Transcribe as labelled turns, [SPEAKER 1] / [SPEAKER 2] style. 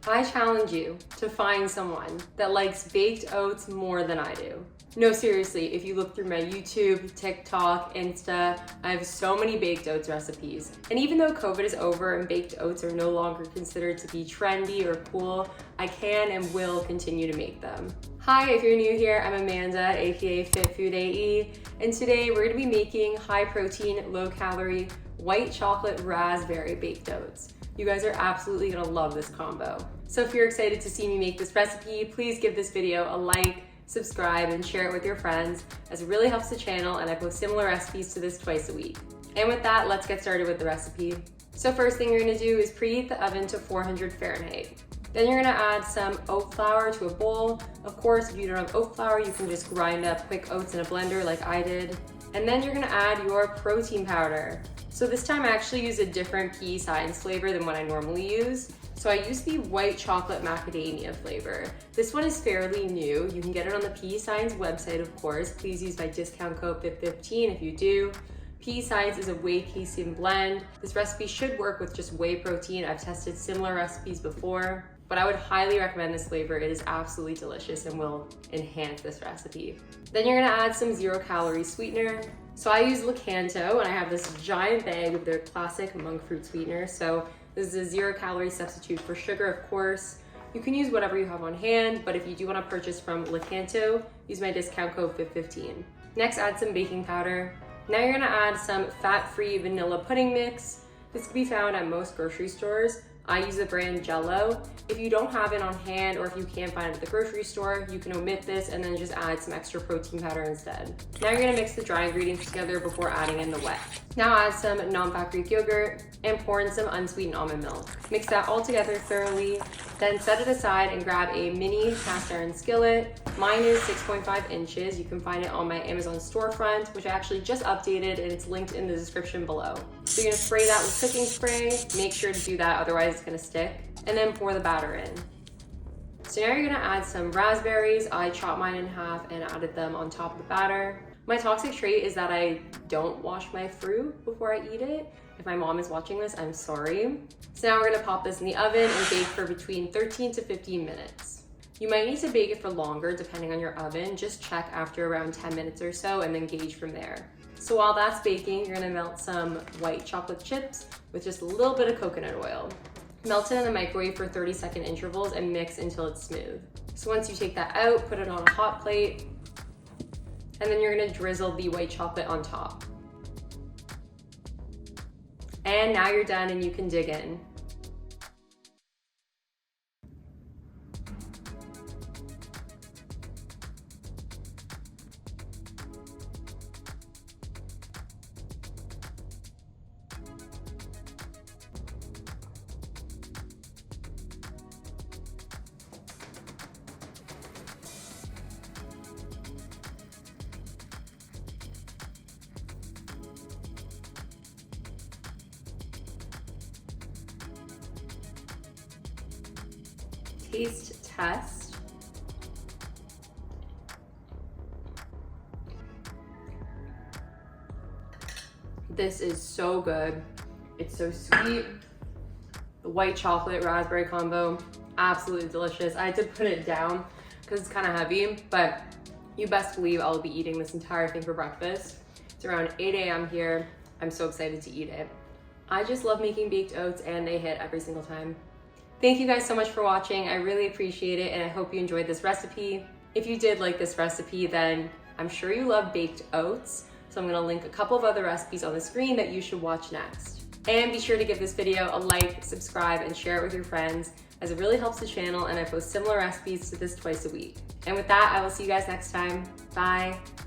[SPEAKER 1] I challenge you to find someone that likes baked oats more than I do. No, seriously, if you look through my YouTube, TikTok, Insta, I have so many baked oats recipes. And even though COVID is over and baked oats are no longer considered to be trendy or cool, I can and will continue to make them. Hi, if you're new here, I'm Amanda, aka Fit Food AE, and today we're gonna be making high protein, low calorie, white chocolate raspberry baked oats. You guys are absolutely gonna love this combo. So if you're excited to see me make this recipe, please give this video a like, subscribe, and share it with your friends, as it really helps the channel, and I post similar recipes to this twice a week. And with that, let's get started with the recipe. So first thing you're gonna do is preheat the oven to 400 Fahrenheit. Then you're gonna add some oat flour to a bowl. Of course, if you don't have oat flour, you can just grind up quick oats in a blender like I did. And then you're gonna add your protein powder. So this time I actually use a different pea science flavor than what I normally use. So I use the white chocolate macadamia flavor. This one is fairly new. You can get it on the Pea Science website, of course. Please use my discount code FIT15 if you do. Pea Science is a whey casein blend. This recipe should work with just whey protein. I've tested similar recipes before, but I would highly recommend this flavor. It is absolutely delicious and will enhance this recipe. Then you're gonna add some 0-calorie sweetener. So I use Lakanto, and I have this giant bag of their classic monk fruit sweetener. So this is a 0-calorie substitute for sugar, of course. You can use whatever you have on hand, but if you do want to purchase from Lakanto, use my discount code FIT15. Next, add some baking powder. Now you're gonna add some fat-free vanilla pudding mix. This can be found at most grocery stores. I use the brand Jell-O. If you don't have it on hand, or if you can't find it at the grocery store, you can omit this and then just add some extra protein powder instead. Now you're gonna mix the dry ingredients together before adding in the wet. Now add some non-fat Greek yogurt and pour in some unsweetened almond milk. Mix that all together thoroughly, then set it aside and grab a mini cast iron skillet. Mine is 6.5 inches. You can find it on my Amazon storefront, which I actually just updated, and it's linked in the description below. So you're gonna spray that with cooking spray. Make sure to do that, otherwise it's gonna stick. And then pour the batter in. So now you're gonna add some raspberries. I chopped mine in half and added them on top of the batter. My toxic trait is that I don't wash my fruit before I eat it. If my mom is watching this, I'm sorry. So now we're gonna pop this in the oven and bake for between 13 to 15 minutes. You might need to bake it for longer depending on your oven. Just check after around 10 minutes or so and then gauge from there. So while that's baking, you're gonna melt some white chocolate chips with just a little bit of coconut oil. Melt it in the microwave for 30-second intervals and mix until it's smooth. So once you take that out, put it on a hot plate, and then you're gonna drizzle the white chocolate on top. And now you're done and you can dig in. Taste test. This is so good. It's so sweet. The white chocolate raspberry combo, absolutely delicious. I had to put it down because it's kind of heavy, but you best believe I'll be eating this entire thing for breakfast. It's around 8 a.m. here. I'm so excited to eat it. I just love making baked oats, and they hit every single time. Thank you guys so much for watching. I really appreciate it, and I hope you enjoyed this recipe. If you did like this recipe, then I'm sure you love baked oats. So I'm gonna link a couple of other recipes on the screen that you should watch next. And be sure to give this video a like, subscribe, and share it with your friends, as it really helps the channel, and I post similar recipes to this twice a week. And with that, I will see you guys next time. Bye.